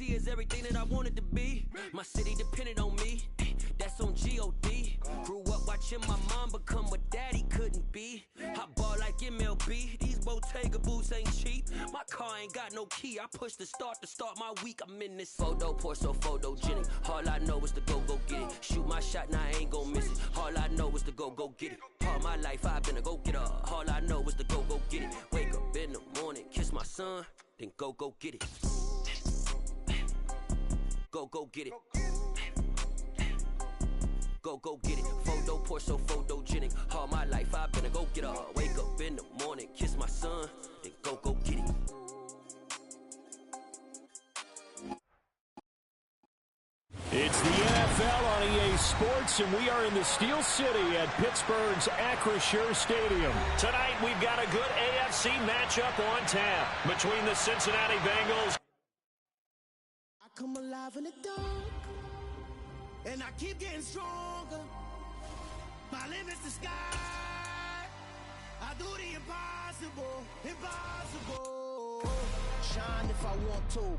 KC is everything that I wanted to be. My city depended on me. That's on G.O.D. Grew up watching my mom become what daddy couldn't be. I ball like MLB. These Bottega boots ain't cheap. My car ain't got no key. I push the start to start my week. I'm in this photo, pour so photogenic. All I know is to go get it. Shoot my shot, now I ain't gon' miss it. All I know is to go get it. All my life I've been a go-getter. All I know is to go get it. Wake up in the morning, kiss my son, then go get it. Go get it. Go get it. Photo, pour so photogenic. All my life I've been a go-getter. Wake up in the morning, kiss my son, then go get it. It's the NFL on EA Sports, and we are in the Steel City at Pittsburgh's Acrisure Stadium. Tonight, we've got a good AFC matchup on tap between the Cincinnati Bengals. I come alive in the dark, and I keep getting stronger. My limit's the sky. I do the impossible, impossible. Shine if I want to.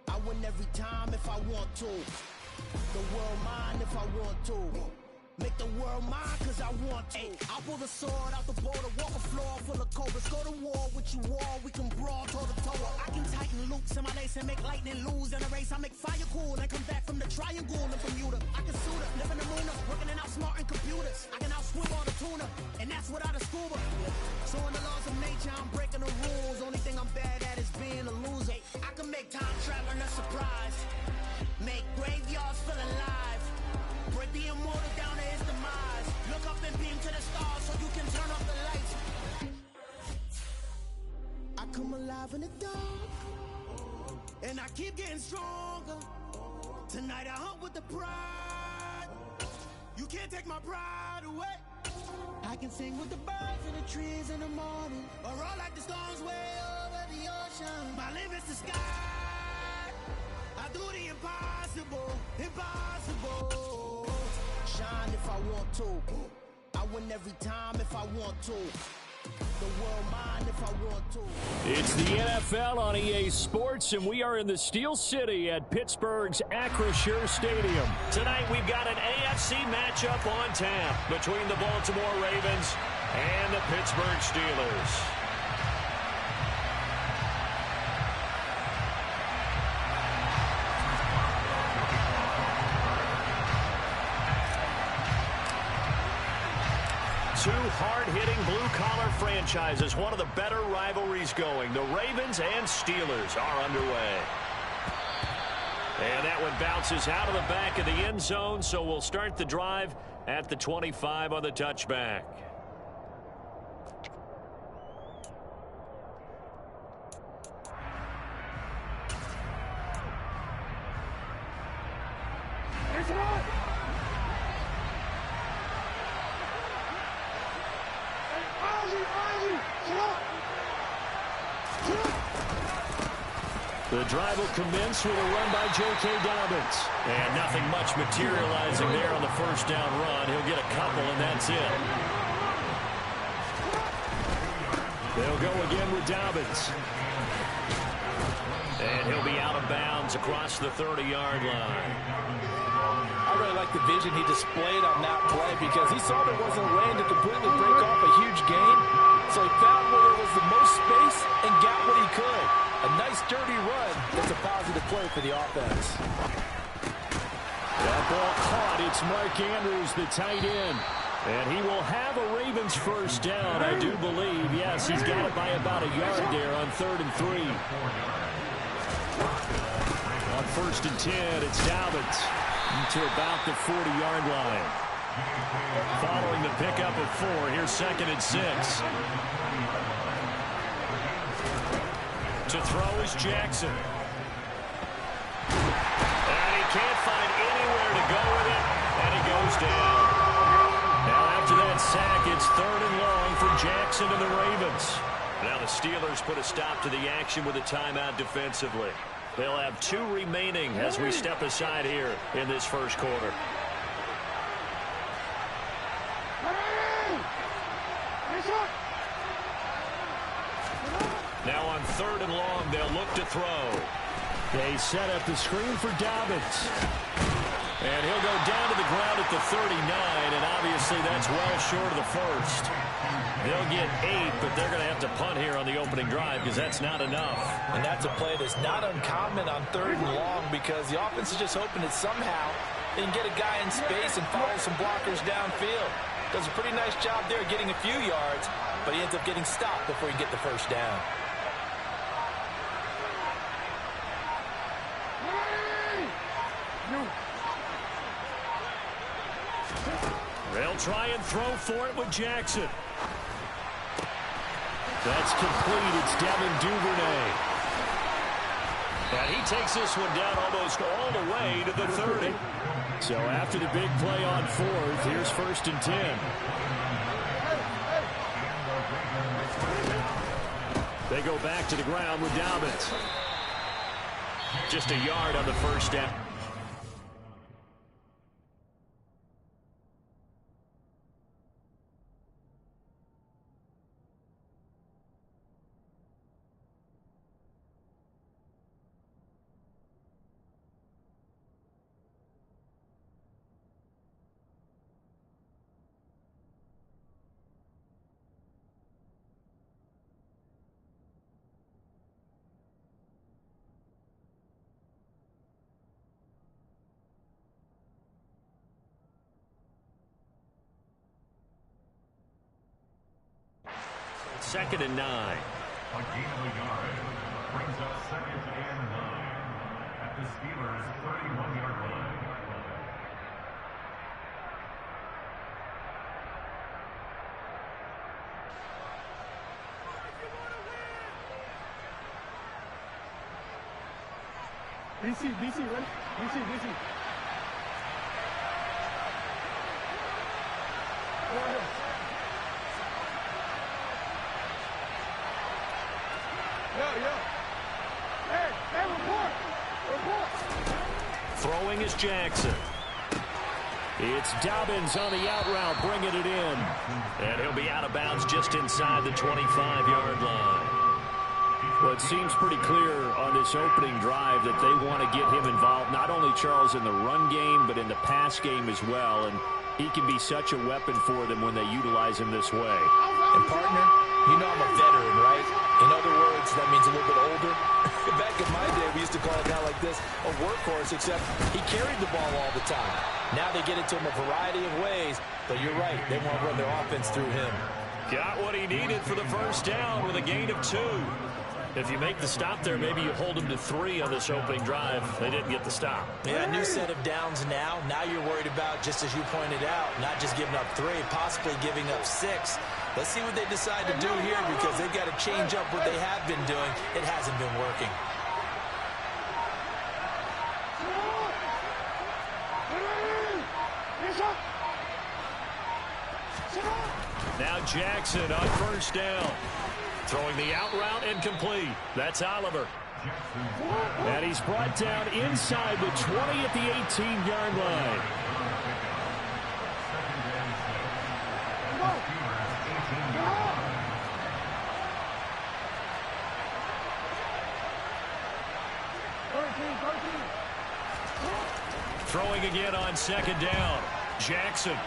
I win every time if I want to. The world mine if I want to. Make the world mine cause I want to. I pull the sword out the border, walk a floor full of cobras. Go to war with you all, we can brawl toe to toe. I can tighten loops in my lace and make lightning lose in a race. I make fire cool and come back from the triangle in Bermuda. I can suit up, live in the moon up, working and outsmarting computers. I can outswim all the tuna, and that's without a scuba. So in the laws of nature, I'm breaking the rules. Only thing I'm bad at is being a loser. I can make time traveling a surprise. Make graveyards feel alive. Break the immortal down to his demise. Look up and beam to the stars so you can turn off the lights. I come alive in the dark, and I keep getting stronger. Tonight I hunt with the pride. You can't take my pride away. I can sing with the birds and the trees in the morning, or roll like the storms way over the ocean. My limit's the sky. I do the impossible, impossible. Shine if I want to. I win every time if I want to. The world mine if I want to. It's the NFL on EA Sports, and we are in the Steel City at Pittsburgh's Acrisure Stadium. Tonight, we've got an AFC matchup on tap between the Baltimore Ravens and the Pittsburgh Steelers. Two hard-hitting blue-collar franchises, one of the better rivalries going. The Ravens and Steelers are underway. And that one bounces out of the back of the end zone, so we'll start the drive at the 25 on the touchback. The drive will commence with a run by J.K. Dobbins. And nothing much materializing there on the first down run. He'll get a couple, and that's it. They'll go again with Dobbins. And he'll be out of bounds across the 30-yard line. I really like the vision he displayed on that play because he saw there wasn't a way to completely break off a huge gain. So he found where there was the most space and got what he could. A nice, dirty run. That's a positive play for the offense. That ball caught. It's Mark Andrews, the tight end. And he will have a Ravens first down, I do believe. Yes, he's got it by about a yard there on 3rd and 3. On 1st and 10, it's Dobbins to about the 40-yard line. Following the pickup of 4, here's 2nd and 6. To throw is Jackson. And he can't find anywhere to go with it, and he goes down. Now after that sack, it's 3rd and long for Jackson and the Ravens. Now the Steelers put a stop to the action with a timeout defensively. They'll have 2 remaining as we step aside here in this first quarter. Now on 3rd and long, they'll look to throw. They set up the screen for Dobbins. And he'll go down to the ground at the 39, and obviously that's well short of the first. They'll get 8, but they're going to have to punt here on the opening drive because that's not enough. And that's a play that's not uncommon on 3rd and long because the offense is just hoping that somehow they can get a guy in space and follow some blockers downfield. Does a pretty nice job there getting a few yards, but he ends up getting stopped before he can get the first down. They'll try and throw for it with Jackson. That's complete. It's Devin Duvernay. And he takes this one down almost all the way to the 30. So after the big play on 4th, here's 1st and 10. They go back to the ground with Dobbins. Just a yard on the first down. Second and 9. A gain of a yard brings up 2nd and 9 at the Steelers' 31-yard line. DC, ready? DC. Go ahead. Hey, report. Throwing is Jackson. It's Dobbins on the out route, bringing it in. And he'll be out of bounds just inside the 25-yard line. Well, it seems pretty clear on this opening drive that they want to get him involved, not only, Charles, in the run game, but in the pass game as well. And he can be such a weapon for them when they utilize him this way. And, partner, you know I'm a veteran, right? In other words, that means a little bit older. Back in my day, we used to call a guy like this a workhorse, except he carried the ball all the time. Now they get it to him a variety of ways, but you're right. They want to run their offense through him. Got what he needed for the first down with a gain of 2. If you make the stop there, maybe you hold them to 3 on this opening drive. They didn't get the stop. Yeah, new set of downs now. Now you're worried about, just as you pointed out, not just giving up 3, possibly giving up 6. Let's see what they decide to do here because they've got to change up what they have been doing. It hasn't been working. Now Jackson on first down. Throwing the out route incomplete. That's Oliver. And he's brought down inside the 20 at the 18-yard line. Throwing again on second down. Jackson.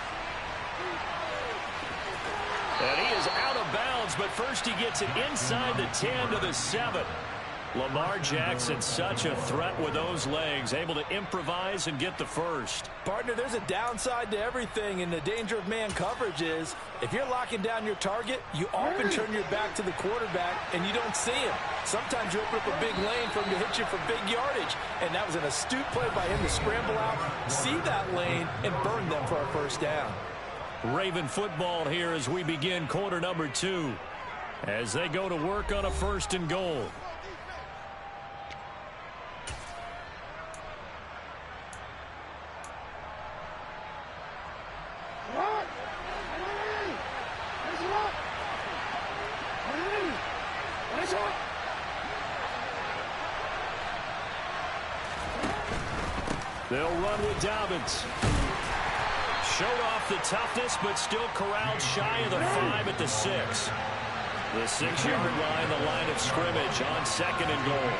And he is out of bounds, but first he gets it inside the 10 to the 7. Lamar Jackson, such a threat with those legs, able to improvise and get the first. Partner, there's a downside to everything, and the danger of man coverage is if you're locking down your target, you often turn your back to the quarterback and you don't see him. Sometimes you open up a big lane for him to hit you for big yardage, and that was an astute play by him to scramble out, see that lane, and burn them for a first down. Raven football here as we begin quarter number 2 as they go to work on a 1st and goal. They'll run with Dobbins. Showed off the toughness, but still corralled shy of the 5 at the 6. The 6-yard line, the line of scrimmage on 2nd and goal.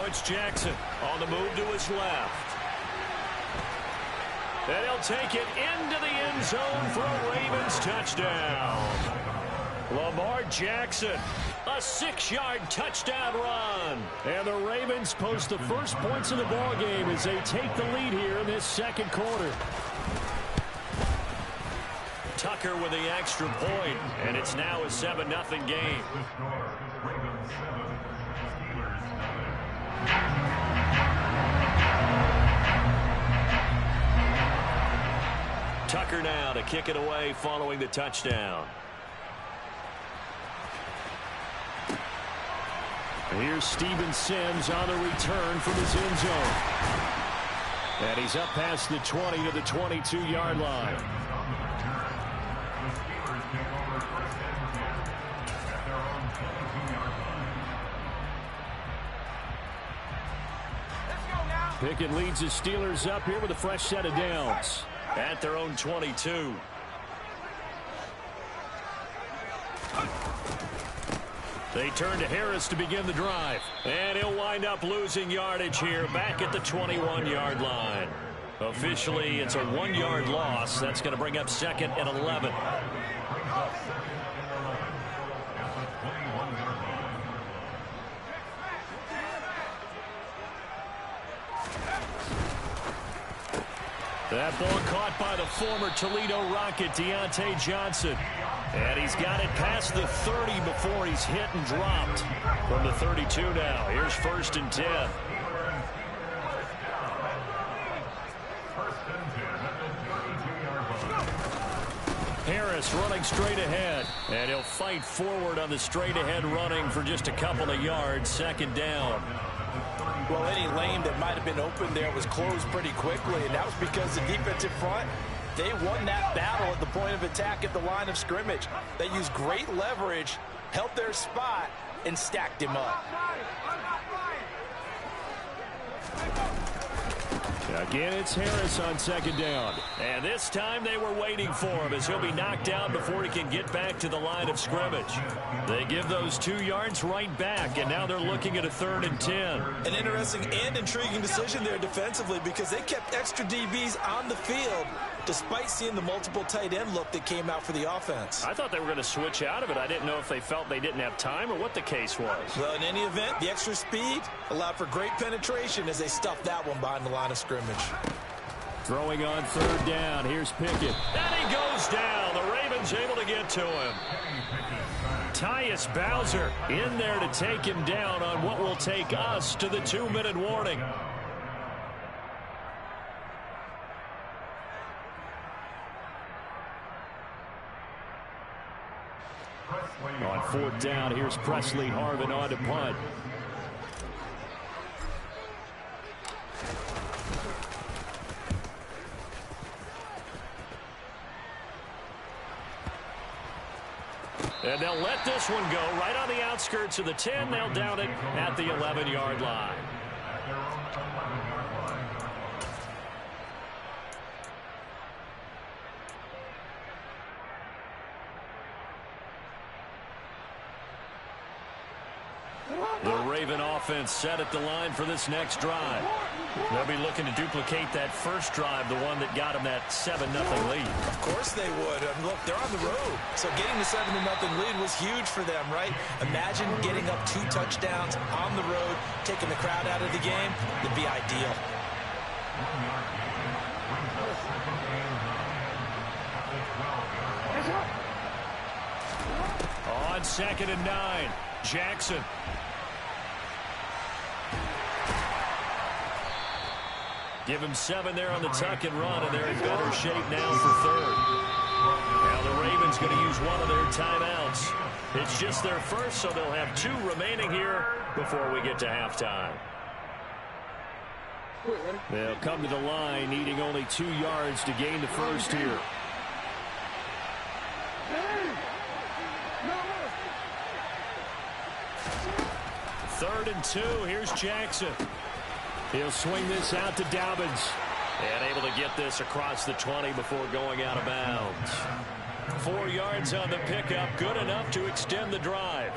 it's Jackson on the move to his left. And he'll take it into the end zone for a Ravens touchdown. Lamar Jackson, a 6-yard touchdown run. And the Ravens post the first points of the ball game as they take the lead here in this second quarter. Tucker with the extra point, and it's now a 7-0 game. Ravens 7, Steelers 7. Tucker now to kick it away following the touchdown. And here's Steven Sims on the return from his end zone. And he's up past the 20 to the 22-yard line. On the return, the Steelers take over first and 10 at their own 22-yard line. Pickett leads the Steelers up here with a fresh set of downs at their own 22. They turn to Harris to begin the drive. And he'll wind up losing yardage here back at the 21-yard line. Officially, it's a 1-yard loss. That's going to bring up second and 11. That ball caught by the former Toledo Rocket, Deontay Johnson. And he's got it past the 30 before he's hit and dropped. From the 32 now. Here's first and 10. Harris running straight ahead. And he'll fight forward on the straight ahead running for just a couple of yards. Second down. Well, any lane that might have been open there was closed pretty quickly, and that was because the defensive front, they won that battle at the point of attack at the line of scrimmage. They used great leverage, held their spot, and stacked him up. Again, it's Harris on second down. And this time they were waiting for him as he'll be knocked down before he can get back to the line of scrimmage. They give those 2 yards right back, and now they're looking at a 3rd and 10. An interesting and intriguing decision there defensively because they kept extra DBs on the field despite seeing the multiple tight end look that came out for the offense. I thought they were going to switch out of it. I didn't know if they felt they didn't have time or what the case was. Well, in any event, the extra speed allowed for great penetration as they stuffed that one behind the line of scrimmage. Throwing on 3rd down. Here's Pickett. And he goes down. The Ravens able to get to him. Tyus Bowser in there to take him down on what will take us to the 2-minute warning. On 4th down, here's Presley Harvin on to punt. And they'll let this one go right on the outskirts of the 10. They'll down it at the 11-yard line. The Raven offense set at the line for this next drive. They'll be looking to duplicate that first drive, the one that got them that 7-0 lead. Of course they would. Look, they're on the road. So getting the 7-0 lead was huge for them, right? Imagine getting up 2 touchdowns on the road, taking the crowd out of the game. It'd be ideal. On 2nd and 9, Jackson. Give him 7 there on the tuck and run, and they're in better shape now for 3rd. Now the Ravens going to use one of their timeouts. It's just their first, so they'll have 2 remaining here before we get to halftime. They'll come to the line, needing only 2 yards to gain the first here. Third and 2, here's Jackson. He'll swing this out to Dobbins. And able to get this across the 20 before going out of bounds. 4 yards on the pickup, good enough to extend the drive.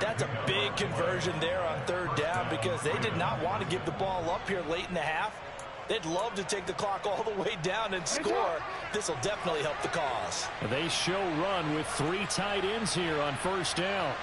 That's a big conversion there on 3rd down because they did not want to give the ball up here late in the half. They'd love to take the clock all the way down and score. This will definitely help the cause. They show run with 3 tight ends here on 1st down.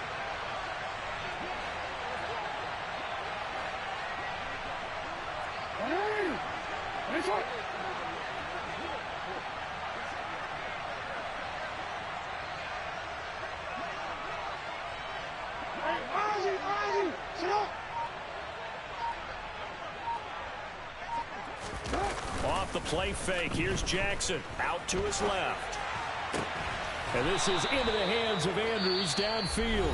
Off the play fake, here's Jackson out to his left. And this is into the hands of Andrews downfield.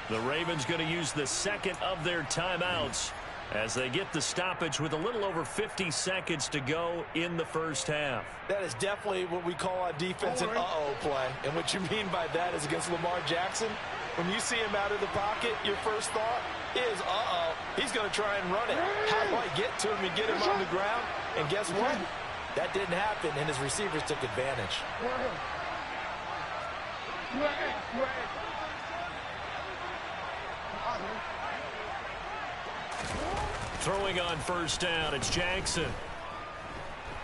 The Ravens going to use the second of their timeouts as they get the stoppage with a little over 50 seconds to go in the first half. That is definitely what we call on defense an uh-oh play. And what you mean by that is against Lamar Jackson, when you see him out of the pocket, your first thought is, uh-oh, he's going to try and run it. How do I get to him and get him on the ground? And guess what? That didn't happen, and his receivers took advantage. Throwing on 1st down, it's Jackson.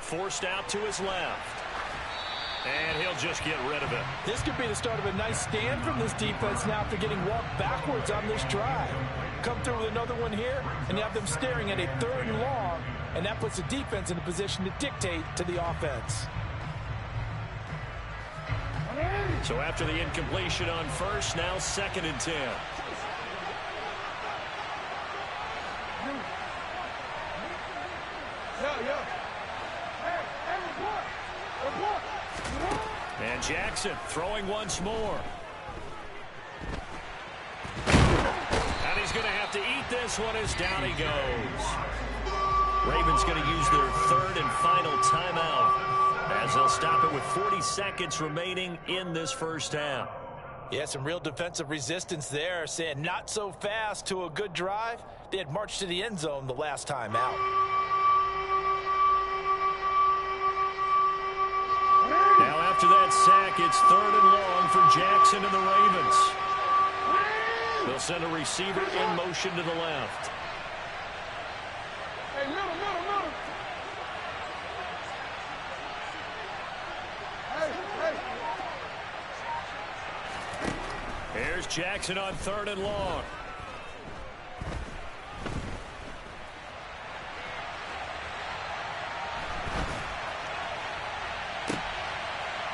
Forced out to his left. And he'll just get rid of it. This could be the start of a nice stand from this defense now after getting walked backwards on this drive. Come through with another one here, and you have them staring at a 3rd and long, and that puts the defense in a position to dictate to the offense. So after the incompletion on 1st, now 2nd and 10. And Jackson throwing once more. And he's going to have to eat this one as down he goes. Ravens going to use their 3rd and final timeout as they'll stop it with 40 seconds remaining in this first half. Yeah, some real defensive resistance there, saying not so fast to a good drive. They had marched to the end zone the last time out. Now after that sack, it's 3rd and long for Jackson and the Ravens. They'll send a receiver in motion to the left. Hey, middle. Here's Jackson on 3rd and long.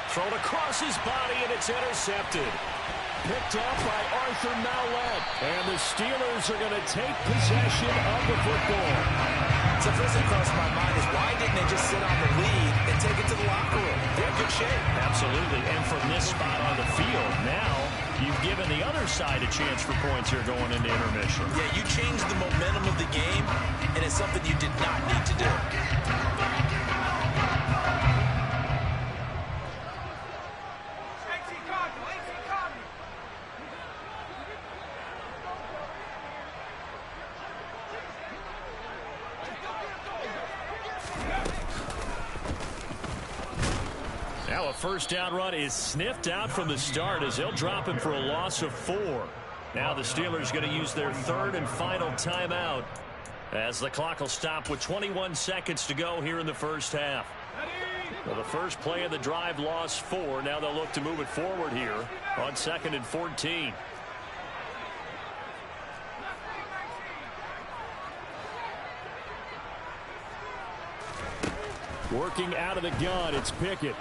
Thrown across his body, and it's intercepted. Picked up by Arthur Maulet. And the Steelers are going to take possession of the football. So first thing crossed my mind is why didn't they just sit on the lead and take it to the locker room? They're in good shape. Absolutely. And from this spot on the field, now you've given the other side a chance for points here going into intermission. Yeah, you changed the momentum of the game, and it's something you did not need to do. Now a first down run is sniffed out from the start as they'll drop him for a loss of 4. Now the Steelers going to use their 3rd and final timeout as the clock will stop with 21 seconds to go here in the first half. Well, the first play of the drive lost 4. Now they'll look to move it forward here on 2nd and 14. Working out of the gun, it's Pickett.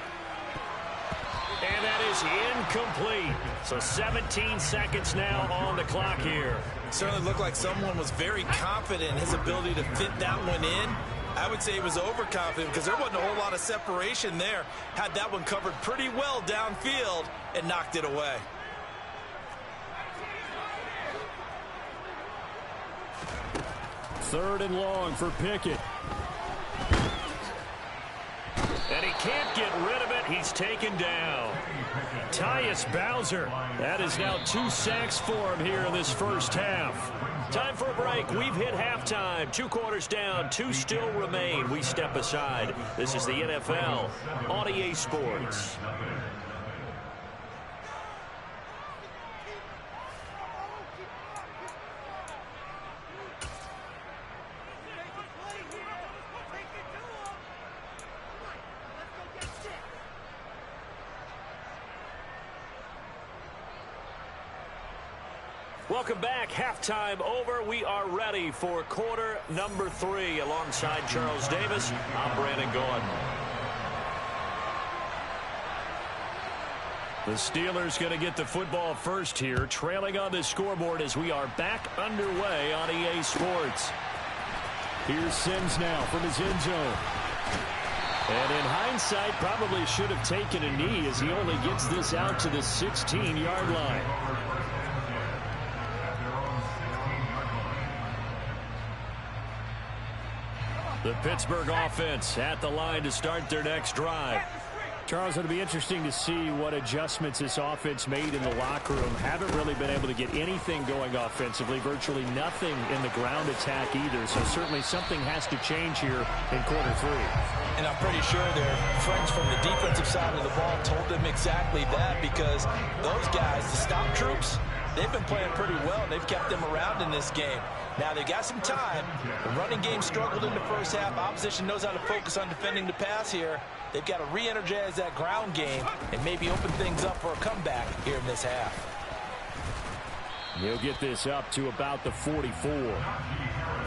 And that is incomplete. So 17 seconds now on the clock here. Certainly looked like someone was very confident in his ability to fit that one in. I would say he was overconfident because there wasn't a whole lot of separation there. Had that one covered pretty well downfield and knocked it away. Third and long for Pickett. And he can't get rid of it. He's taken down. Tyus Bowser. That is now 2 sacks for him here in this first half. Time for a break. We've hit halftime. 2 quarters down. 2 still remain. We step aside. This is the NFL on EA Sports. Welcome back. Halftime over. We are ready for quarter number 3. Alongside Charles Davis, I'm Brandon Gordon. The Steelers going to get the football first here, trailing on the scoreboard as we are back underway on EA Sports. Here's Sims now from his end zone. And in hindsight, probably should have taken a knee as he only gets this out to the 16-yard line. The Pittsburgh offense at the line to start their next drive. Charles, it'll be interesting to see what adjustments this offense made in the locker room. Haven't really been able to get anything going offensively, virtually nothing in the ground attack either. So certainly something has to change here in quarter 3. And I'm pretty sure their friends from the defensive side of the ball told them exactly that, because those guys, the stop troops, they've been playing pretty well, and they've kept them around in this game. Now, they got some time. The running game struggled in the first half. Opposition knows how to focus on defending the pass here. They've got to re-energize that ground game and maybe open things up for a comeback here in this half. He'll get this up to about the 44.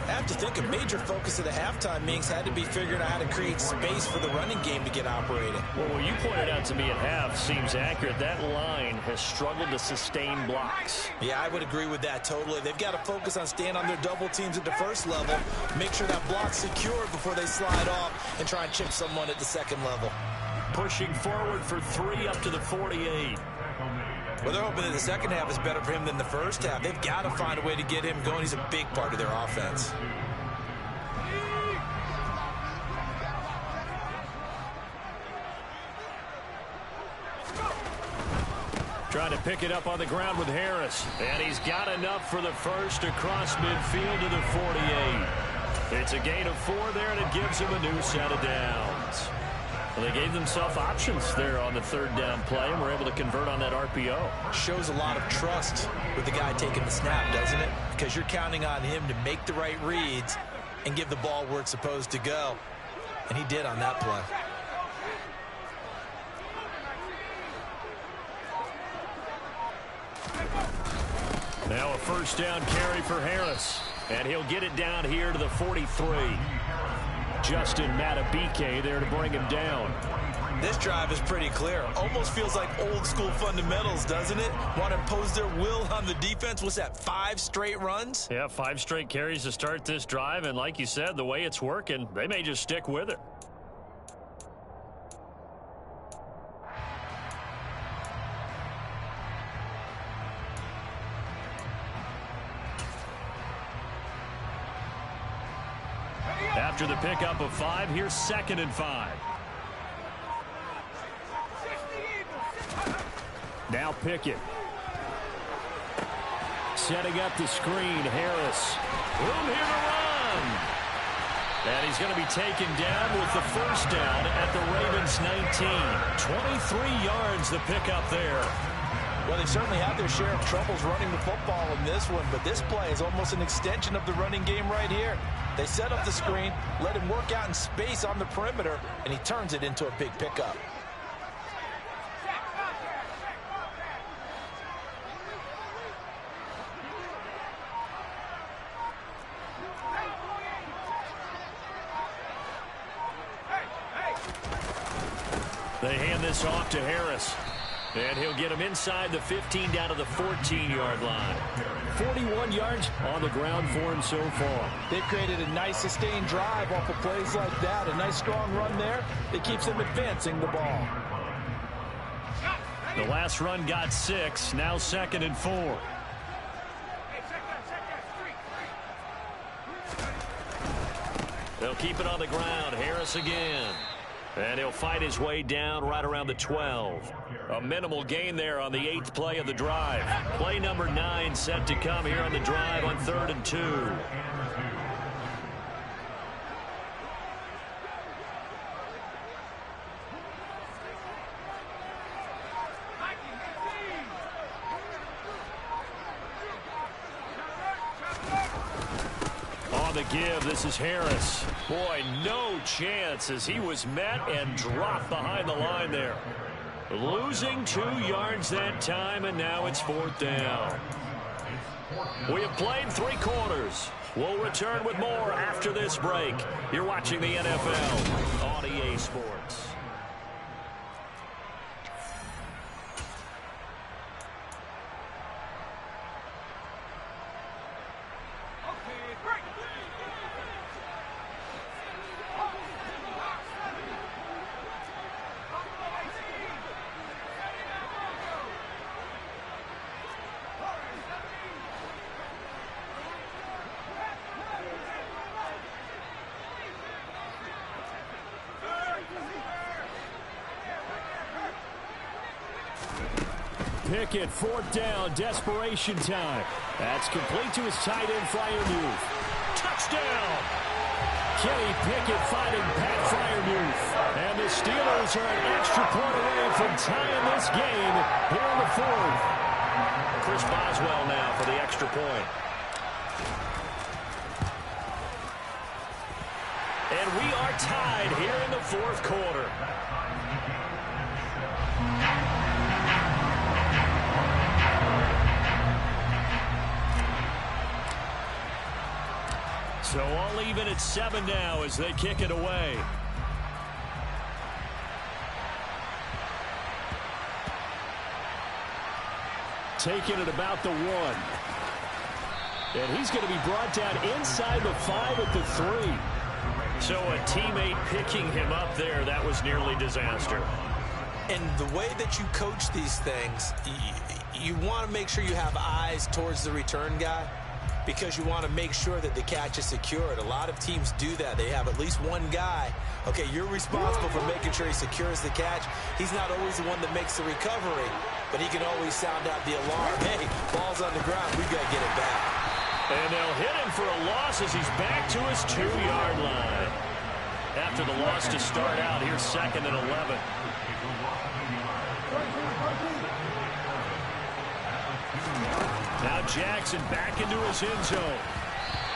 I have to think a major focus of the halftime meetings had to be figuring out how to create space for the running game to get operating. Well, what you pointed out to me at half seems accurate. That line has struggled to sustain blocks. Yeah, I would agree with that totally. They've got to focus on staying on their double teams at the first level, make sure that block's secured before they slide off and try and chip someone at the second level. Pushing forward for 3 up to the 48. Well, they're hoping that the second half is better for him than the first half. They've got to find a way to get him going. He's a big part of their offense. Trying to pick it up on the ground with Harris. And he's got enough for the first across midfield to the 48. It's a gain of 4 there, and it gives him a new set of downs. Well, they gave themselves options there on the third down play, and were able to convert on that RPO. Shows a lot of trust with the guy taking the snap, doesn't it? Because you're counting on him to make the right reads and give the ball where it's supposed to go. And he did on that play. Now a first down carry for Harris. And he'll get it down here to the 43. Justin Matabike there to bring him down. This drive is pretty clear. Almost feels like old school fundamentals, doesn't it? Want to impose their will on the defense. What's that, 5 straight runs? Yeah, 5 straight carries to start this drive. And like you said, the way it's working, they may just stick with it. After the pickup of 5, here's 2nd and 5. Now Pickett. Setting up the screen, Harris. Room here to run. And he's going to be taken down with the first down at the Ravens 19. 23 yards the pickup there. Well, they certainly had their share of troubles running the football in this one, but this play is almost an extension of the running game right here. They set up the screen, let him work out in space on the perimeter, and he turns it into a big pickup. They hand this off to Harris. And he'll get him inside the 15 down to the 14-yard line. 41 yards on the ground for him so far. They've created a nice sustained drive off of plays like that. A nice strong run there that keeps them advancing the ball. The last run got 6. Now 2nd and 4. They'll keep it on the ground. Harris again. And he'll fight his way down right around the 12. A minimal gain there on the 8th play of the drive. Play number 9 set to come here on the drive on 3rd and 2. On the give, this is Harris. Boy, no chance as he was met and dropped behind the line there. Losing 2 yards that time, and now it's 4th down. We have played 3 quarters. We'll return with more after this break. You're watching the NFL on EA Sports. Pickett, 4th down, desperation time. That's complete to his tight end, Freiermuth. Touchdown! Kenny Pickett finding Pat Freiermuth. And the Steelers are an extra point away from tying this game here in the 4th. Chris Boswell now for the extra point. And we are tied here in the 4th quarter. So all even at 7 now as they kick it away. Taking it about the 1. And he's going to be brought down inside the 5 at the 3. So a teammate picking him up there, that was nearly disaster. And the way that you coach these things, you want to make sure you have eyes towards the return guy, because you want to make sure that the catch is secured. A lot of teams do that. They have at least one guy. Okay, you're responsible for making sure he secures the catch. He's not always the one that makes the recovery, but he can always sound out the alarm. Hey, ball's on the ground. We've got to get it back. And they'll hit him for a loss as he's back to his 2-yard line. After the loss to start out, here's 2nd and 11. Now Jackson back into his end zone.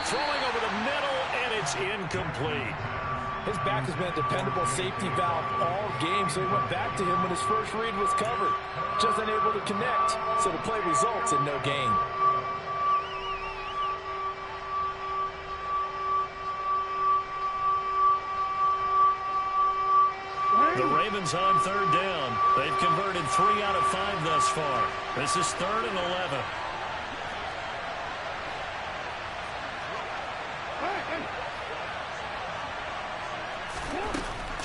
Throwing over the middle, and it's incomplete. His back has been a dependable safety valve all game, so he went back to him when his first read was covered. Just unable to connect, so the play results in no gain. The Ravens on 3rd down. They've converted 3 out of 5 thus far. This is 3rd and 11.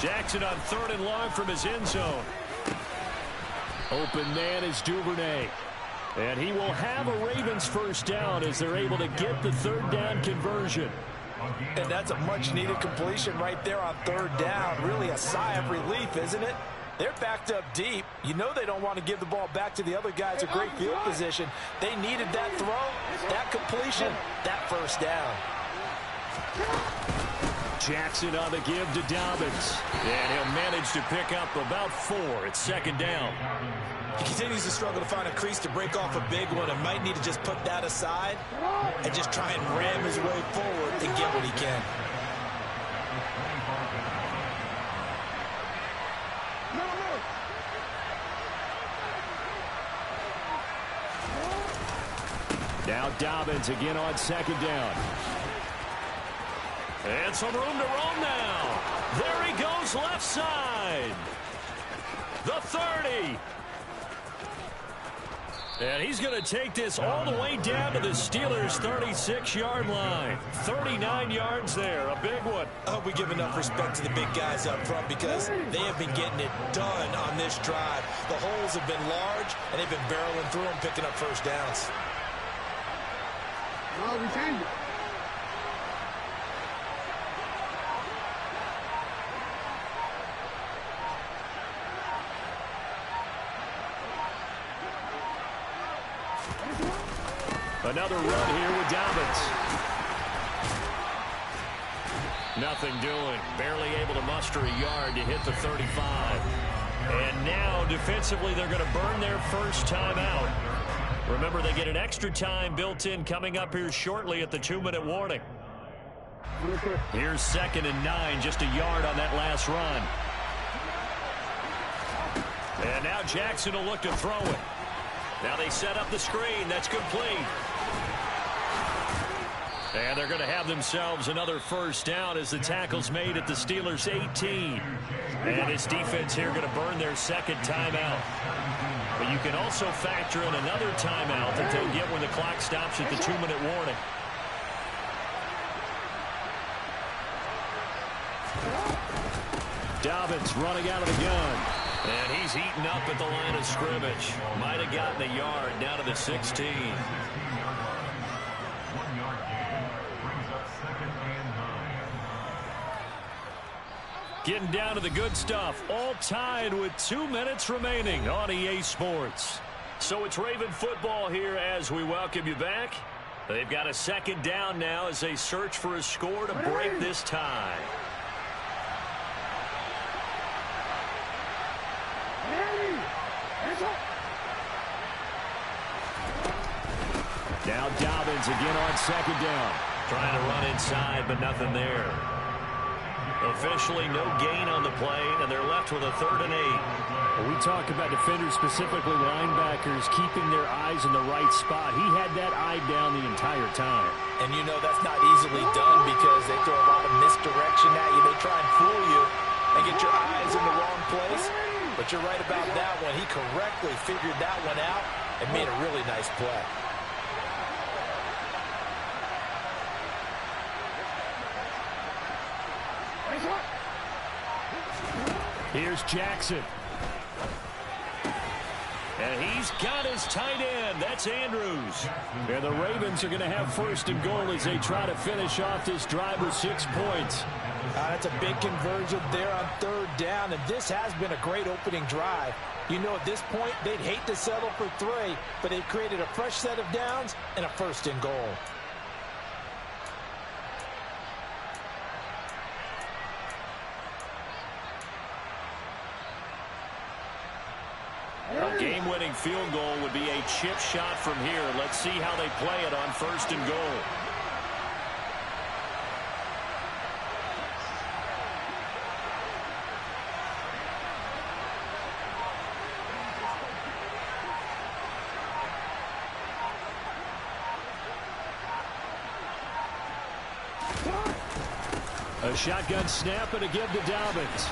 Jackson on 3rd and long from his end zone. Open man is Duvernay. And he will have a Ravens 1st down as they're able to get the 3rd down conversion. And that's a much-needed completion right there on 3rd down. Really a sigh of relief, isn't it? They're backed up deep. You know they don't want to give the ball back to the other guys. A great field position. They needed that throw, that completion, that 1st down. Jackson on the give to Dobbins. And he'll manage to pick up about 4. It's 2nd down. He continues to struggle to find a crease to break off a big one and might need to just put that aside and just try and ram his way forward and get what he can. Now Dobbins again on 2nd down. And some room to roam now. There he goes left side. The 30. And he's going to take this all the way down to the Steelers' 36-yard line. 39 yards there, a big one. I hope we give enough respect to the big guys up front because they have been getting it done on this drive. The holes have been large, and they've been barreling through them, picking up 1st downs. No, we changed it. Another run here with Dobbins. Nothing doing. Barely able to muster a yard to hit the 35. And now, defensively, they're going to burn their 1st time out. Remember, they get an extra time built in coming up here shortly at the 2-minute warning. Here's 2nd and 9, just a yard on that last run. And now Jackson will look to throw it. Now they set up the screen. That's complete. And they're going to have themselves another first down as the tackle's made at the Steelers' 18. And this defense here going to burn their second timeout. But you can also factor in another timeout that they'll get when the clock stops at the 2-minute warning. Dobbins running out of the gun. And he's eaten up at the line of scrimmage. Might have gotten a yard down to the 16. 1 yard gain brings up 2nd and 9. Getting down to the good stuff. All tied with 2 minutes remaining on EA Sports. So it's Raven football here as we welcome you back. They've got a second down now as they search for a score to break this tie. Now Dobbins again on second down. Trying to run inside, but nothing there. Officially no gain on the play, and they're left with a 3rd and 8. We talk about defenders, specifically linebackers, keeping their eyes in the right spot. He had that eye down the entire time. And you know that's not easily done because they throw a lot of misdirection at you. They try and fool you and get your eyes in the wrong place. But you're right about that one. He correctly figured that one out and made a really nice play. Here's Jackson. And he's got his tight end. That's Andrews. And the Ravens are going to have 1st and goal as they try to finish off this drive with 6 points. That's a big conversion there on 3rd down, and this has been a great opening drive. You know, at this point, they'd hate to settle for 3, but they've created a fresh set of downs and a 1st and goal. A game-winning field goal would be a chip shot from here. Let's see how they play it on 1st and goal. A shotgun snap and a give to Dobbins.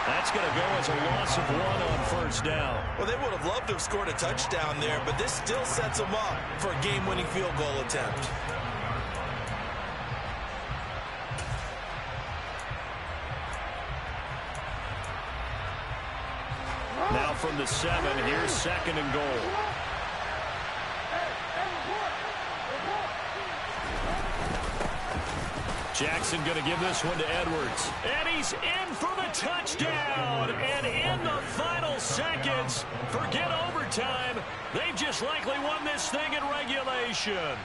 That's going to go as a loss of 1 on 1st down. Well, they would have loved to have scored a touchdown there, but this still sets them up for a game-winning field goal attempt. Now from the 7, here's 2nd and goal. Jackson going to give this one to Edwards. And he's in for the touchdown. And in the final seconds, forget overtime. They've just likely won this thing in regulation.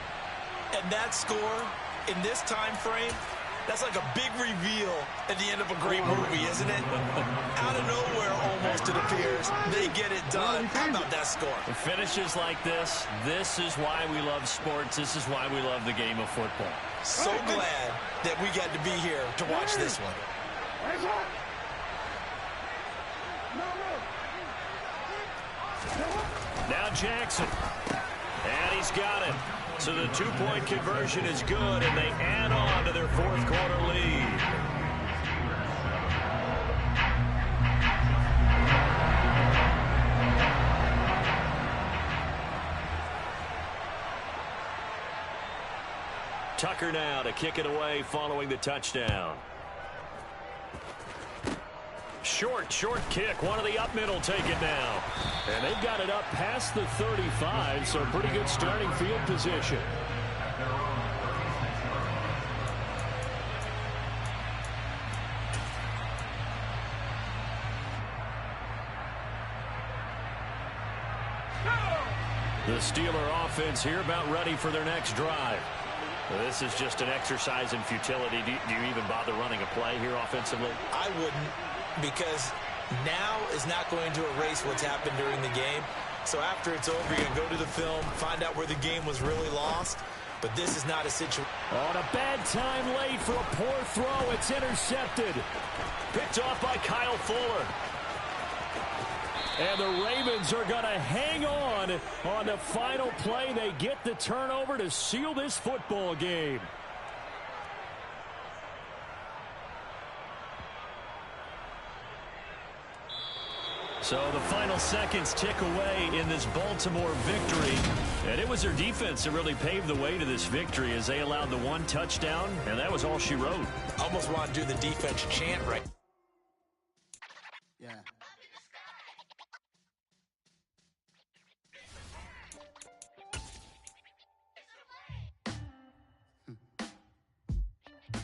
And that score in this time frame, that's like a big reveal at the end of a great movie, isn't it? Out of nowhere, almost, it appears. They get it done. How about that score? It finishes like this. This is why we love sports. This is why we love the game of football. So glad that we got to be here to watch this one. Now Jackson. And he's got it. So the 2-point conversion is good, and they add on to their 4th quarter lead. Tucker now to kick it away following the touchdown. Short kick. One of the up middle take it now. And they've got it up past the 35, so pretty good starting field position. The Steeler offense here about ready for their next drive. This is just an exercise in futility. Do you even bother running a play here offensively? I wouldn't, because now is not going to erase what's happened during the game. So after it's over, you're going to go to the film, find out where the game was really lost. But this is not a situation. On a bad time late for a poor throw. It's intercepted. Picked off by Kyle Fuller. And the Ravens are going to hang on the final play. They get the turnover to seal this football game. So the final seconds tick away in this Baltimore victory. And it was their defense that really paved the way to this victory as they allowed the one touchdown, and that was all she wrote. Almost want to do the defense chant right. Yeah.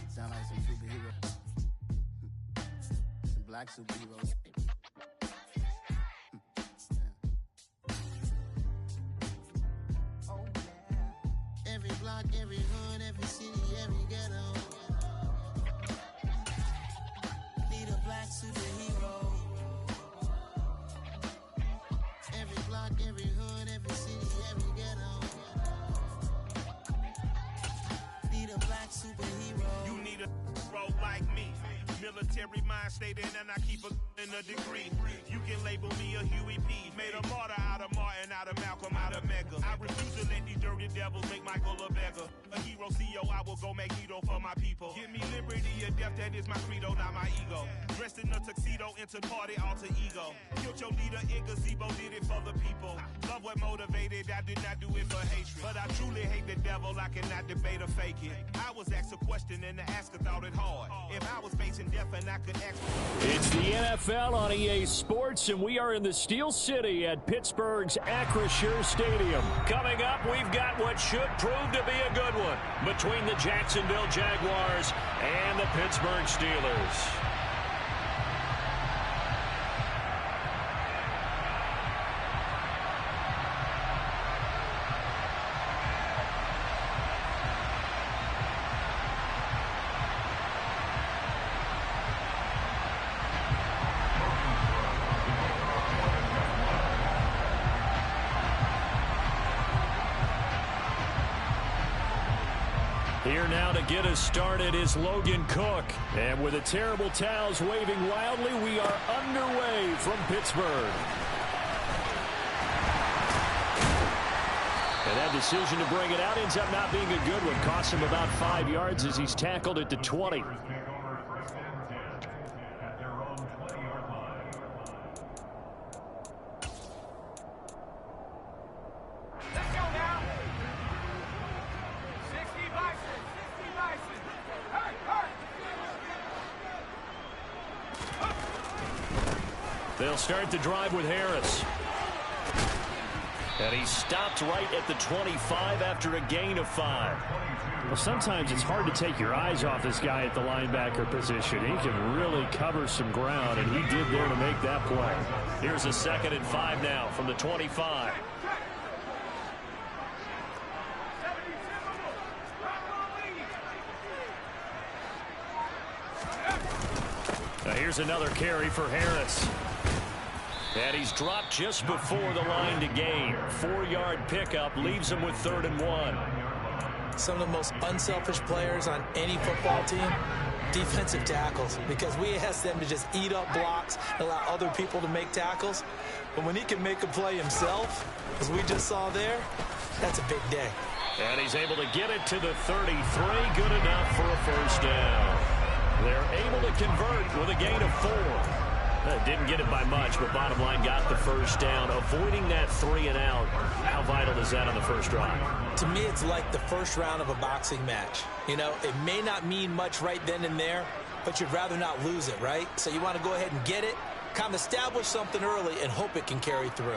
Sound like some superheroes. Some black superheroes. Every block, every hood, every city, every ghetto. Need a black superhero. Every block, every hood, every city, every ghetto. Need a black superhero. You need a hero like me. Military mind state and I keep a degree. You can label me a Huey P. Made a martyr out of Martin, out of Malcolm, out of Mega. I refuse to let these dirty devils make Michael a beggar. A hero CEO, I will go Magneto for my people. Give me liberty or death, that is my credo, not my ego. Dressed in a tuxedo, entered party, alter ego. Killed your leader in gazebo, did it for the people. Love what motivated, I did not do it for hatred. But I truly hate the devil, I cannot debate or fake it. I was asked a question and the asker thought it hard. If I was facing death and I could ask. It's the NFL on EA Sports, and we are in the Steel City at Pittsburgh's Acrisure Stadium. Coming up, we've got what should prove to be a good one between the Jacksonville Jaguars and the Pittsburgh Steelers. Here now to get us started is Logan Cook. And with the terrible towels waving wildly, we are underway from Pittsburgh. And that decision to bring it out ends up not being a good one. Costs him about 5 yards as he's tackled at the 20. They'll start the drive with Harris. And he stopped right at the 25 after a gain of 5. Well, sometimes it's hard to take your eyes off this guy at the linebacker position. He can really cover some ground, and he did there to make that play. Here's a 2nd and 5 now from the 25. Now here's another carry for Harris. And he's dropped just before the line to gain. 4-yard pickup leaves him with 3rd and 1. Some of the most unselfish players on any football team, defensive tackles, because we ask them to just eat up blocks, allow other people to make tackles. But when he can make a play himself, as we just saw there, that's a big day. And he's able to get it to the 33. Good enough for a 1st down. They're able to convert with a gain of 4. Didn't get it by much, but bottom line got the 1st down. Avoiding that 3 and out. How vital is that on the first drive? To me, it's like the first round of a boxing match. You know, it may not mean much right then and there, but you'd rather not lose it, right? So you want to go ahead and get it, kind of establish something early, and hope it can carry through.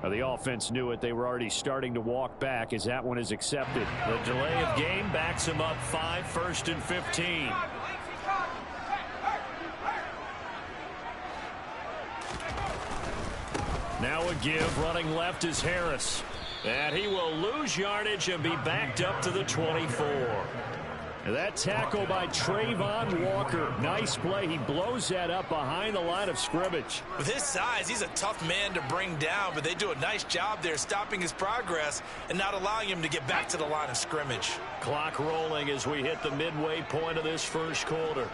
The offense knew it. They were already starting to walk back as that one is accepted. The delay of game backs him up 5, 1st and 15. Now a give. Running left is Harris. And he will lose yardage and be backed up to the 24. That tackle by Trayvon Walker. Nice play. He blows that up behind the line of scrimmage. With his size, he's a tough man to bring down, but they do a nice job there stopping his progress and not allowing him to get back to the line of scrimmage. Clock rolling as we hit the midway point of this first quarter.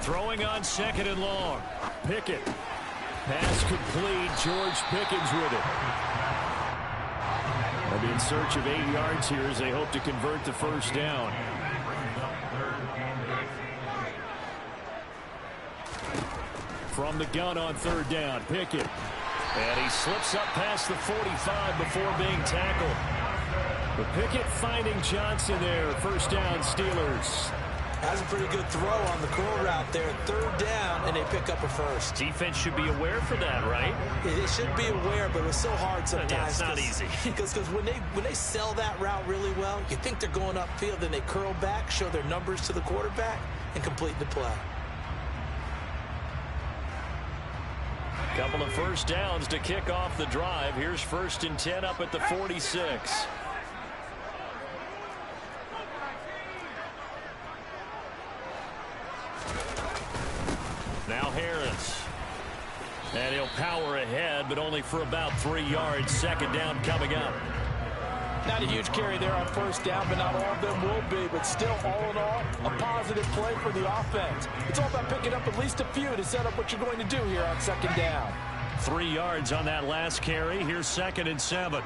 Throwing on 2nd and long. Pickett. Pass complete. George Pickens with it. They'll be in search of 8 yards here as they hope to convert the first down. From the gun on 3rd down, Pickett. And he slips up past the 45 before being tackled. But Pickett finding Johnson there. First down, Steelers. That's a pretty good throw on the curl route there. 3rd down, and they pick up a first. Defense should be aware for that, right? They should be aware, but it's so hard sometimes. Yeah, it's not easy. Because when they sell that route really well, you think they're going upfield, then they curl back, show their numbers to the quarterback, and complete the play. Couple of first downs to kick off the drive. Here's 1st and 10 up at the 46. Now Harris. And he'll power ahead, but only for about 3 yards. 2nd down coming up. Not a huge carry there on 1st down, but not all of them will be. But still, all in all, a positive play for the offense. It's all about picking up at least a few to set up what you're going to do here on 2nd down. 3 yards on that last carry. Here's 2nd and 7.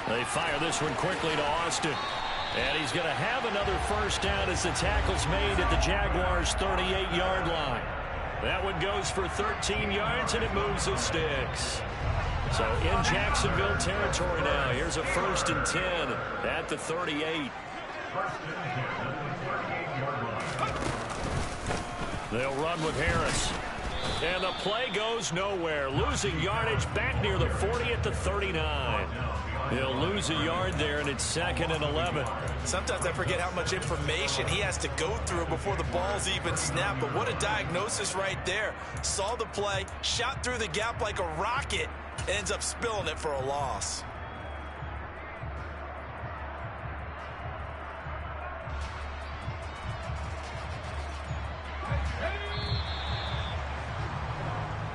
They fire this one quickly to Austin. And he's going to have another first down as the tackle's made at the Jaguars' 38-yard line. That one goes for 13 yards, and it moves the sticks. So in Jacksonville territory now. Here's a 1st and 10 at the 38. They'll run with Harris. And the play goes nowhere. Losing yardage back near the 40 at the 39. He'll lose a yard there, and it's 2nd and 11. Sometimes I forget how much information he has to go through before the ball's even snapped. But what a diagnosis right there. Saw the play, shot through the gap like a rocket, ends up spilling it for a loss.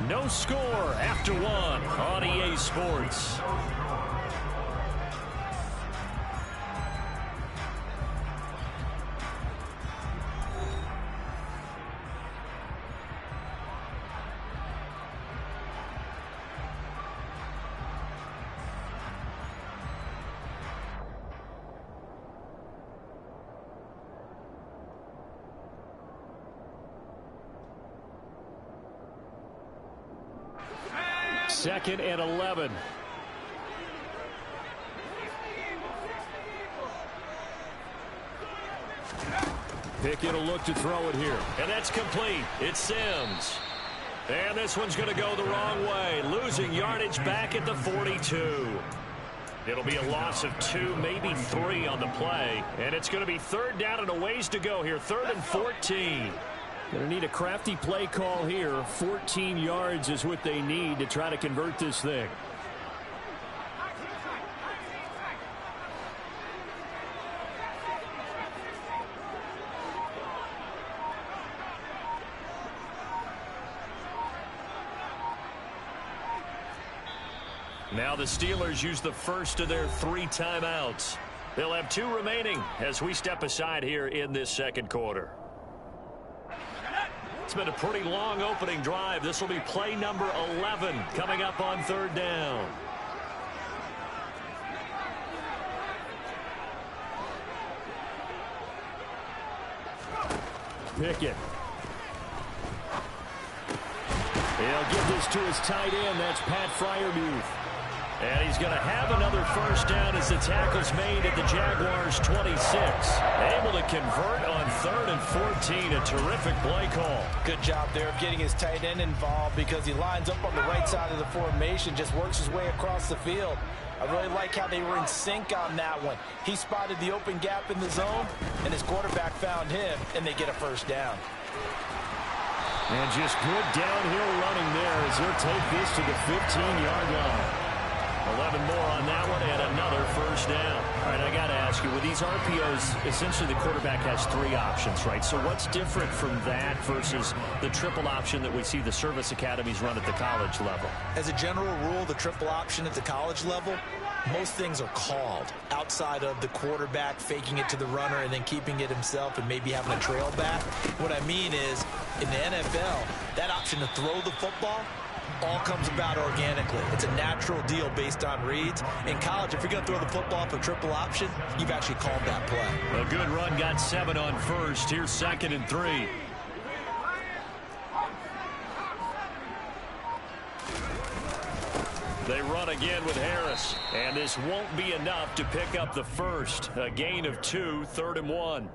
No score after 1 on EA Sports. Second and 11. Pickett will look to throw it here. And that's complete. It's Sims. And this one's going to go the wrong way. Losing yardage back at the 42. It'll be a loss of 2, maybe 3 on the play. And it's going to be 3rd down and a ways to go here. 3rd and 14. Going to need a crafty play call here. 14 yards is what they need to try to convert this thing. Now the Steelers use the first of their 3 timeouts. They'll have 2 remaining as we step aside here in this second quarter. It's been a pretty long opening drive. This will be play number 11 coming up on 3rd down. Pickett. He'll give this to his tight end. That's Pat Freiermuth. And he's going to have another first down as the tackle's made at the Jaguars' 26. Able to convert on 3rd and 14. A terrific play call. Good job there of getting his tight end involved because he lines up on the right side of the formation, just works his way across the field. I really like how they were in sync on that one. He spotted the open gap in the zone, and his quarterback found him, and they get a first down. And just good downhill running there as he'll take this to the 15-yard line. 11 more on that one and another first down. All right, I got to ask you, with these RPOs, essentially the quarterback has 3 options, right? So what's different from that versus the triple option that we see the service academies run at the college level? As a general rule, the triple option at the college level, most things are called outside of the quarterback faking it to the runner and then keeping it himself and maybe having a trail back. What I mean is, in the NFL, that option to throw the football all comes about organically. It's a natural deal based on reads. In college, if you're going to throw the football for triple option, you've actually called that play. A good run, got 7 on first. Here's 2nd and 3. They run again with Harris, and this won't be enough to pick up the first. A gain of 2, 3rd and 1.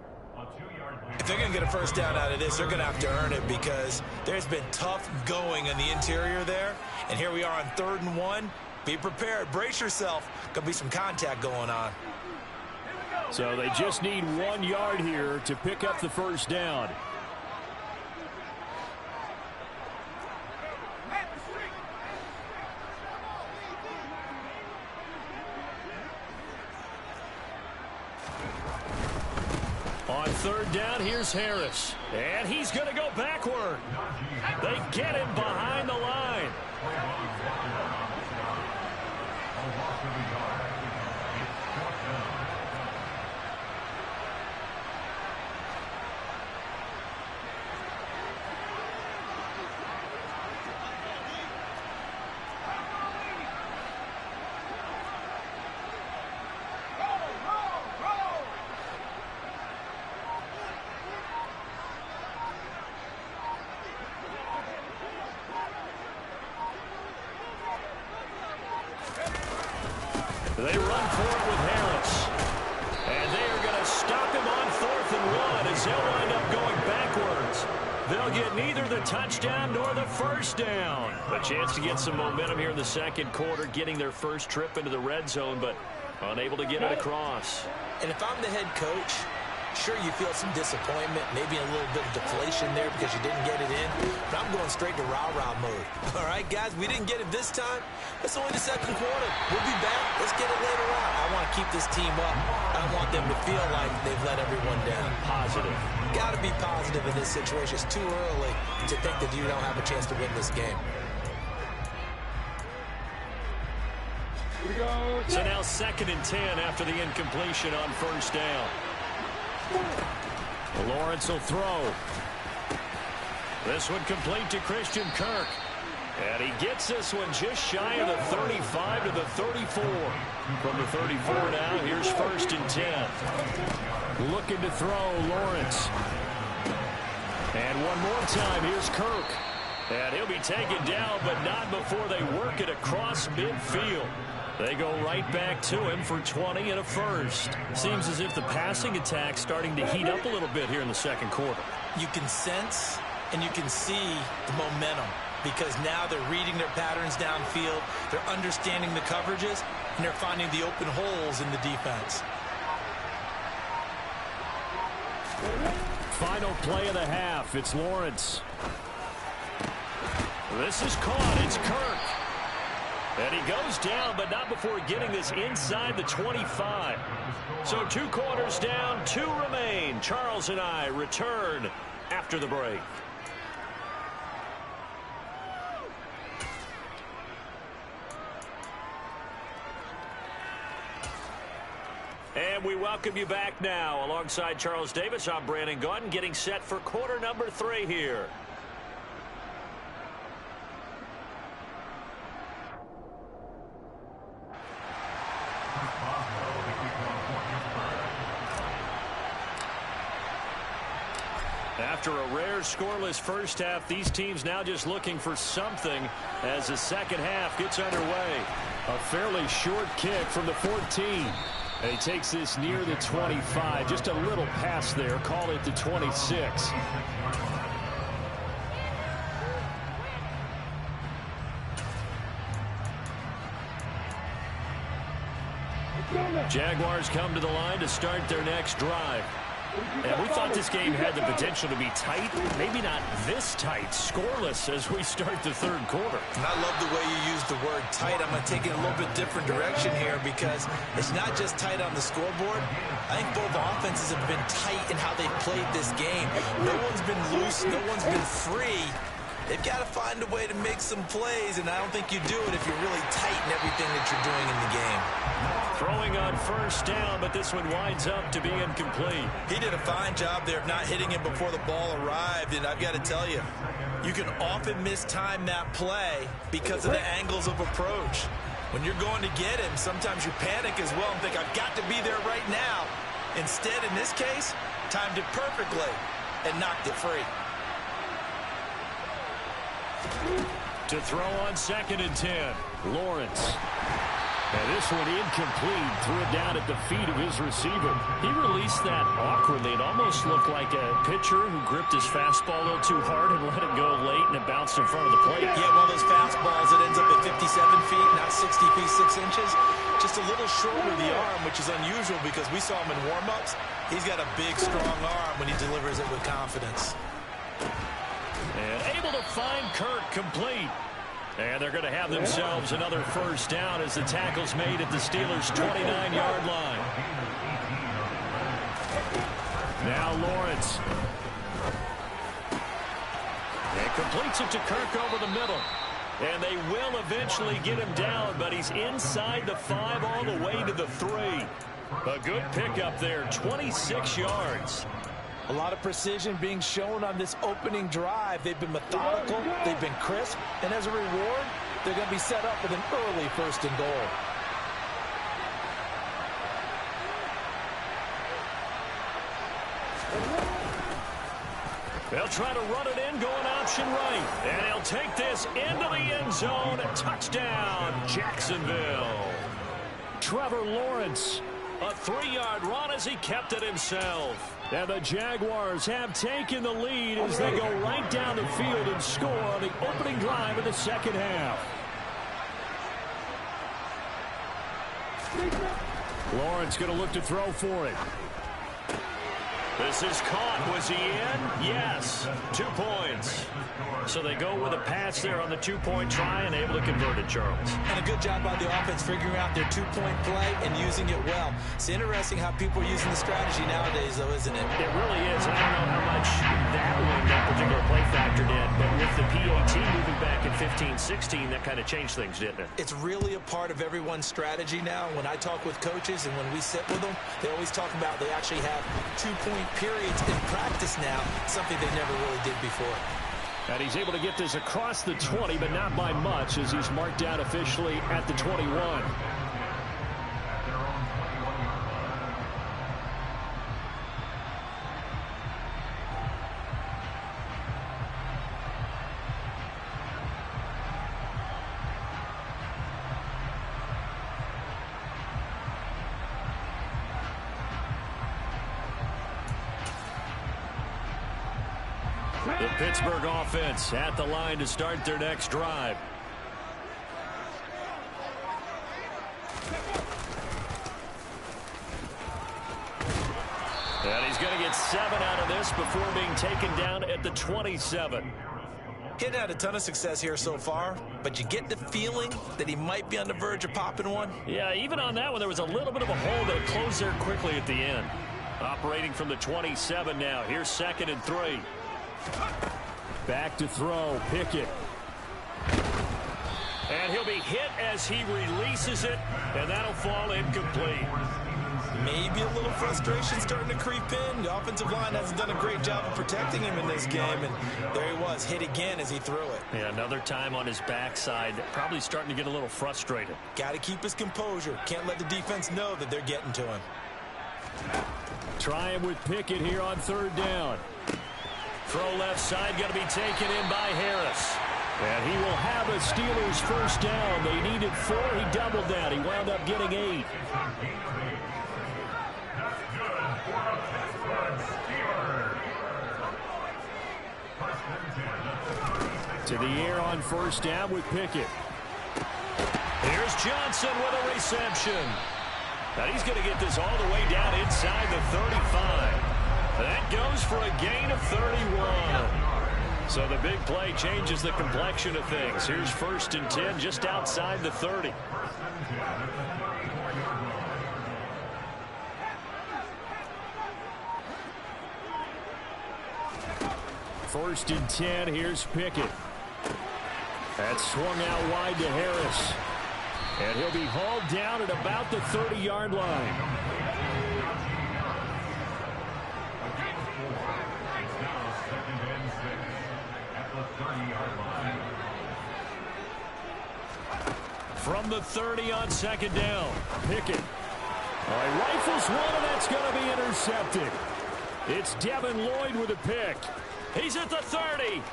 If they're going to get a first down out of this, they're going to have to earn it because there's been tough going in the interior there. And here we are on 3rd and 1. Be prepared. Brace yourself. Going to be some contact going on. So they just need 1 yard here to pick up the first down. On 3rd down, here's Harris. And he's going to go backward. They get him behind the line. They run for it with Harris. And they are going to stop him on 4th and 1 as he'll wind up going backwards. They'll get neither the touchdown nor the first down. A chance to get some momentum here in the second quarter, getting their first trip into the red zone, but unable to get it across. And if I'm the head coach, sure, you feel some disappointment, maybe a little bit of deflation there because you didn't get it in, but I'm going straight to rah-rah mode. All right, guys, we didn't get it this time. It's only the second quarter. We'll be back. Let's get it later on. I want to keep this team up. I want them to feel like they've let everyone down. Positive. Got to be positive in this situation. It's too early to think that you don't have a chance to win this game. So now 2nd and 10 after the incompletion on first down. Lawrence will throw. This one complete to Christian Kirk. And he gets this one just shy of the 35 to the 34. From the 34 now, here's 1st and 10. Looking to throw, Lawrence. And one more time, here's Kirk. And he'll be taken down, but not before they work it across midfield. They go right back to him for 20 and a first. Seems as if the passing attack's starting to heat up a little bit here in the second quarter. You can sense and you can see the momentum because now they're reading their patterns downfield, they're understanding the coverages, and they're finding the open holes in the defense. Final play of the half. It's Lawrence. This is caught. It's Kirk. And he goes down, but not before getting this inside the 25. So 2 quarters down, 2 remain. Charles and I return after the break. And we welcome you back now. Alongside Charles Davis, I'm Brandon Gaudin, getting set for quarter number 3 here. After a rare scoreless first half, these teams now just looking for something as the second half gets underway. A fairly short kick from the 14. And he takes this near the 25. Just a little pass there. Call it the 26. Jaguars come to the line to start their next drive. And we thought this game had the potential to be tight, maybe not this tight, scoreless as we start the third quarter. And I love the way you use the word tight. I'm going to take it a little bit different direction here because it's not just tight on the scoreboard. I think both offenses have been tight in how they've played this game. No one's been loose. No one's been free. They've got to find a way to make some plays, and I don't think you do it if you're really tight in everything that you're doing in the game. Throwing on first down, but this one winds up to be incomplete. He did a fine job there of not hitting him before the ball arrived, and I've got to tell you, you can often mistime that play because of the angles of approach. When you're going to get him, sometimes you panic as well and think, I've got to be there right now. Instead, in this case, timed it perfectly and knocked it free. To throw on 2nd and 10, Lawrence. And this one incomplete, threw it down at the feet of his receiver. He released that awkwardly. It almost looked like a pitcher who gripped his fastball a little too hard and let it go late, and it bounced in front of the plate. Yeah, one of those fastballs that ends up at 57 feet, not 60 feet, 6 inches. Just a little short of the arm, which is unusual because we saw him in warm-ups. He's got a big, strong arm when he delivers it with confidence. And able to find Kirk complete. And they're going to have themselves another first down as the tackle's made at the Steelers' 29-yard line. Now Lawrence. And completes it to Kirk over the middle. And they will eventually get him down, but he's inside the 5 all the way to the 3. A good pickup there, 26 yards. A lot of precision being shown on this opening drive. They've been methodical, they've been crisp, and as a reward, they're going to be set up with an early 1st and goal. They'll try to run it in, going option right. And he'll take this into the end zone. Touchdown, Jacksonville. Trevor Lawrence, a 3-yard run as he kept it himself. And the Jaguars have taken the lead as they go right down the field and score on the opening drive of the second half. Lawrence going to look to throw for it. This is caught. Was he in? Yes. 2 points. So they go with a pass there on the 2-point try and able to convert it, Charles. And a good job by the offense figuring out their 2-point play and using it well. It's interesting how people are using the strategy nowadays, though, isn't it? It really is. I don't know how much that particular play factored in, but with the PAT moving back in 15-16, that kind of changed things, didn't it? It's really a part of everyone's strategy now. When I talk with coaches and when we sit with them, they always talk about they actually have 2-point periods in practice now, something they never really did before. And he's able to get this across the 20, but not by much as he's marked down officially at the 21. The Pittsburgh offense at the line to start their next drive. And he's going to get 7 out of this before being taken down at the 27. He hadn't had a ton of success here so far, but you get the feeling that he might be on the verge of popping one. Yeah, even on that one, there was a little bit of a hole that closed there quickly at the end. Operating from the 27 now. Here's 2nd and 3. Back to throw, Pickett. And he'll be hit as he releases it, and that'll fall incomplete. Maybe a little frustration starting to creep in. The offensive line hasn't done a great job of protecting him in this game, and there he was, hit again as he threw it. Yeah, another time on his backside, probably starting to get a little frustrated. Got to keep his composure. Can't let the defense know that they're getting to him. Try him with Pickett here on 3rd down. Throw left side, going to be taken in by Harris. And he will have a Steelers first down. They needed 4. He doubled that. He wound up getting 8. To the air on 1st down with Pickett. Here's Johnson with a reception. Now he's going to get this all the way down inside the 35. That goes for a gain of 31. So the big play changes the complexion of things. Here's 1st and 10 just outside the 30. 1st and 10. Here's Pickett. That's swung out wide to Harris. And he'll be hauled down at about the 30-yard line. It's now 2nd and 6 at the 30-yard line. From the 30 on 2nd down, Pickett. All right, rifles one, and that's going to be intercepted. It's Devin Lloyd with a pick. He's at the 30.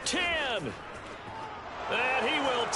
10. And he will